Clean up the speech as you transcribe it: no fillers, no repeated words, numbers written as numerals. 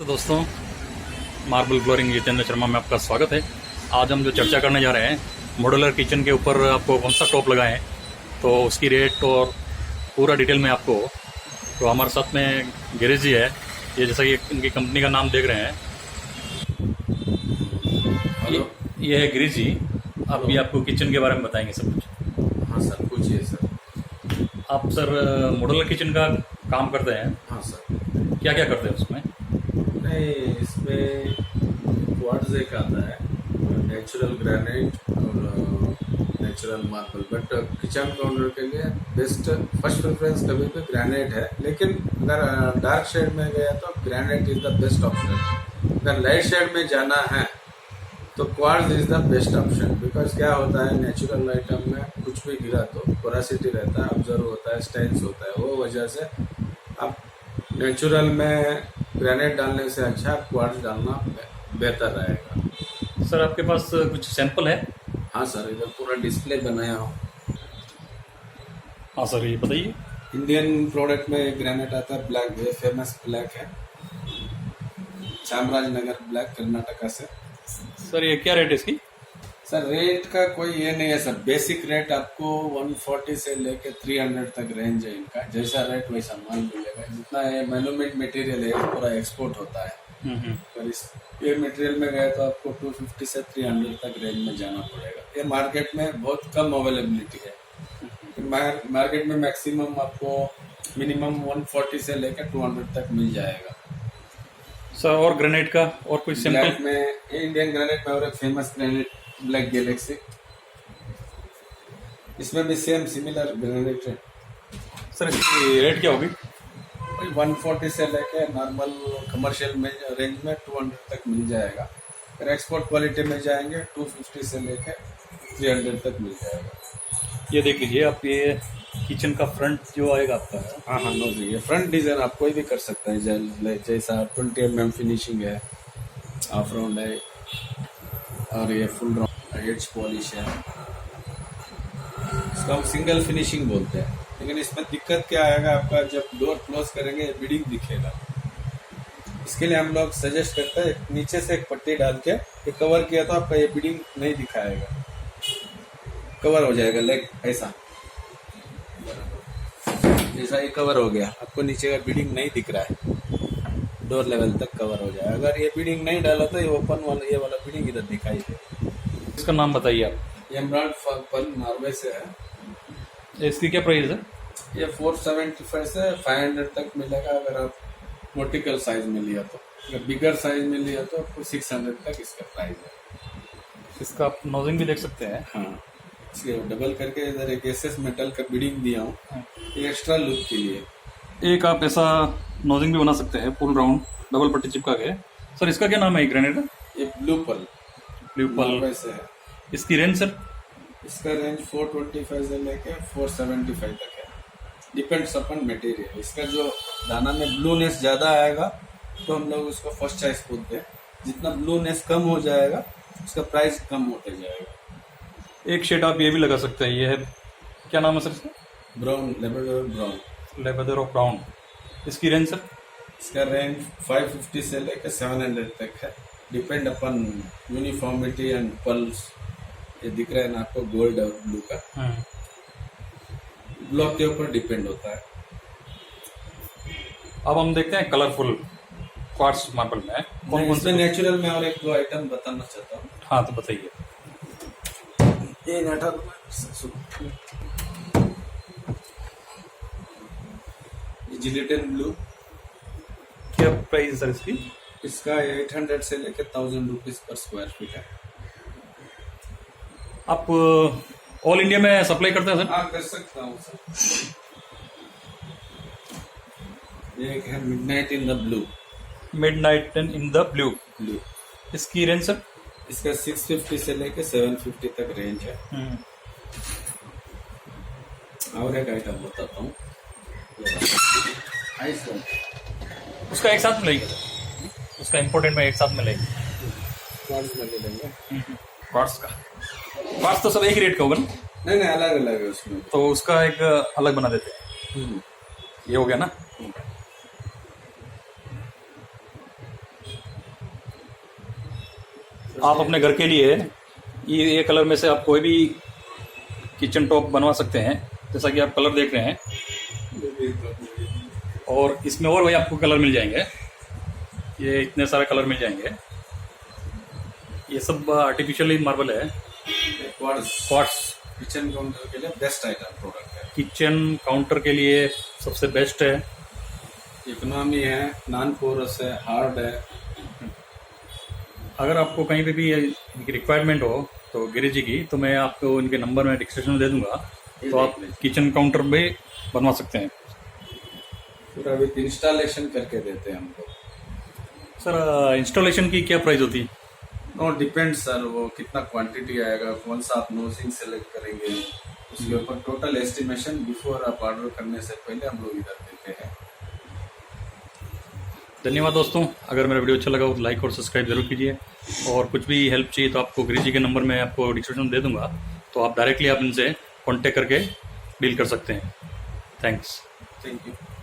तो दोस्तों, marble flooring Jitendra Sharma में आपका स्वागत है। आज हम जो चर्चा करने जा रहे हैं, मॉड्यूलर किचन के ऊपर आपको कौन सा टॉप लगाएं, तो उसकी रेट और पूरा डिटेल में आपको। तो हमारे साथ में गिरीश जी है, ये जैसा कि इनकी कंपनी का नाम देख रहे हैं, ये है गिरीश जी। आप ये आपको किचन के बारे में बताएंगे सब कुछ। हाँ सर, पूछिए सर। आप सर मॉड्यूलर किचन का काम करते हैं? हाँ सर। क्या क्या करते हैं उसमें? नहीं, इसमें क्वार्ट्ज एक आता है, नेचुरल ग्रेनाइट और natural marble. But kitchen counter के लिए बेस्ट फर्स्ट प्रेफरेंस कभी भी ग्रेनाइट है, लेकिन अगर डार्क शेड में गया तो granite is the best option. अगर लाइट शेड में जाना है तो quartz is the best option. Because क्या होता है, नेचुरल आइटम में कुछ भी गिरा तो पोरोसिटी रहता है, ऑब्जर्व होता है, स्टेन्स होता है, वो वजह से आप नेचुरल में ग्रेनाइट डालने से अच्छा क्वार्ट्ज डालना बेहतर रहेगा। सर आपके पास कुछ सैंपल है? हाँ सर, इधर पूरा डिस्प्ले बनाया हो। हाँ सर, ये बताइए। इंडियन प्रोडक्ट में एक ग्रेनाइट आता है ब्लैक, ये फेमस ब्लैक है, चामराजनगर ब्लैक, कर्नाटका से। सर ये क्या रेट है इसकी? सर रेट का कोई ये नहीं है सर, बेसिक रेट आपको 140 से लेके 300 तक रेंज है इनका। जैसा रेट वैसा माल मिलेगा। जितना ये मैनुमेड मटेरियल है पूरा एक्सपोर्ट होता है, और इस ये मटेरियल में गए तो आपको 250 से 300 तक रेंज में जाना पड़ेगा। ये मार्केट में बहुत कम अवेलेबिलिटी है। मार्केट में मैक्सिमम आपको मिनिमम 140 से लेकर 200 तक मिल जाएगा। सर और ग्रेनाइट का और कोई ब्लैक सिंपल? में इंडियन ग्रेनाइट में और एक फेमस ग्रेनाइट ब्लैक गैलेक्सी, इसमें भी सेम सिमिलर ग्रेनाइट है। सर इसकी रेट क्या होगी? 140 से लेके नॉर्मल कमर्शियल में रेंज में 200 तक मिल जाएगा। अगर एक्सपोर्ट क्वालिटी में जाएंगे 250 से लेके 300 तक मिल जाएगा। ये देख लीजिए आप, ये किचन का फ्रंट जो आएगा आपका। हाँ हाँ, नो जी, ये फ्रंट डिजाइन आप कोई भी कर सकते हैं। जैसा 20 mm फिनिशिंग है, ऑफ राउंड है, और ये फुल राउंड एज पॉलिश है। इसको हम सिंगल फिनिशिंग बोलते हैं। लेकिन इसमें दिक्कत क्या आएगा, आपका जब डोर क्लोज करेंगे बीडिंग दिखेगा। इसके लिए हम लोग सजेस्ट करते हैं नीचे से एक पट्टी डाल के ये कवर किया तो आपका ये बीडिंग नहीं दिखाएगा, कवर हो जाएगा। लेग ऐसा, जैसा ये कवर हो गया, आपको नीचे का बीडिंग नहीं दिख रहा है, डोर लेवल तक कवर हो जाएगा। अगर ये बीडिंग नहीं डाला तो ये ओपन वाला, ये वाला बीडिंग इधर दिखाई दे। इसका नाम बताइए आप। ये एमराल्ड पर्ल नॉर्वे से है। इसकी क्या प्राइस है? ये 475 से 500 तक मिलेगा अगर आप वर्टिकल साइज में लिया तो। अगर बिगर साइज में लिया तो आपको 600 तक इसका प्राइस है। इसका आप नोजिंग भी देख सकते हैं। हाँ, इसलिए डबल करके इधर एक एसएस मेटल का बीडिंग दिया हूँ, ये एक्स्ट्रा लुक के लिए। एक आप ऐसा नोजिंग भी बना सकते हैं, फुल राउंड डबल पट्टी चिपका के। सर इसका क्या नाम है ग्रेनाइट का? ये ब्लू पर्ल, ब्लू पर्ल से है। इसकी रेंज सर? इसका रेंज 425 से लेके 475 तक है, डिपेंड्स अपन मटेरियल। इसका जो दाना में ब्लूनेस ज़्यादा आएगा तो हम लोग उसको फर्स्ट चॉइस बोलते हैं। जितना ब्लूनेस कम हो जाएगा उसका प्राइस कम होते जाएगा। एक शेड आप ये भी लगा सकते हैं, ये है, क्या नाम है सर इसका? Brown, labrador brown. Labrador brown. इसकी रेंज सर? इसका रेंज 550 से लेकर 700 तक है, depend upon uniformity and pulse. ये दिख रहा है ना आपको, गोल्ड और ब्लू का ब्लॉक के ऊपर डिपेंड होता है। अब हम देखते हैं कलरफुल क्वार्ट्ज मार्बल में कौन कौन से नेचुरल में और एक दो आइटम बताना चाहता हूँ। हाँ तो बताइए। ये नाटा जिलेटिन ब्लू, क्या प्राइस है सर इसकी? इसका 800 से लेकर 1000 रुपीज पर स्क्वायर फीट है। आप ऑल इंडिया में सप्लाई करते हैं सर? हाँ, कर सकता हूँ सर। ये एक है midnight in the blue. Midnight in the blue. Blue, इसकी रेंज सर? इसका 650 से लेकर 750 तक रेंज है। और एक आइटम बताता हूँ, उसका एक साथ मिलेगी, उसका इम्पोर्टेंट में एक साथ मिलेगी। क्वार्ट्ज में ले लेंगे। क्वार्ट्ज का, क्वार्ट्ज तो सब एक ही रेट का होगा ना? नहीं, अलग अलग है उसमें, तो उसका एक अलग बना देते हैं। ये हो गया ना। आप अपने घर के लिए ये कलर में से आप कोई भी किचन टॉप बनवा सकते हैं, जैसा कि आप कलर देख रहे हैं। और इसमें और भी आपको कलर मिल जाएंगे, ये इतने सारे कलर मिल जाएंगे। ये सब आर्टिफिशियल मार्बल है, क्वार्ट्ज। किचन काउंटर के लिए बेस्ट आइटम प्रोडक्ट है। किचन काउंटर के लिए सबसे बेस्ट है। इकोनॉमी है, नॉन पोरस है, हार्ड है। अगर आपको कहीं पे भी इनकी रिक्वायरमेंट हो तो गिरीश जी की, तो मैं आपको इनके नंबर में डिस्क्रिप्शन में दे दूंगा, तो आप किचन काउंटर भी बनवा सकते हैं। पूरा विद इंस्टॉलेशन करके देते हैं हम लोग। सर इंस्टॉलेशन की क्या प्राइस होती है? और डिपेंड सर, वो कितना क्वांटिटी आएगा, कौन सा आप नोजिंग सेलेक्ट करेंगे, उसके ऊपर टोटल एस्टिमेशन बिफोर आप ऑर्डर करने से पहले हम लोग इधर देते हैं। धन्यवाद दोस्तों, अगर मेरा वीडियो अच्छा लगा हो तो लाइक और सब्सक्राइब जरूर कीजिए। और कुछ भी हेल्प चाहिए तो आपको गिरीश जी के नंबर में आपको डिस्क्रिप्शन में दे दूंगा, तो आप डायरेक्टली आप इनसे कॉन्टेक्ट करके डील कर सकते हैं। थैंक्स। Thank you.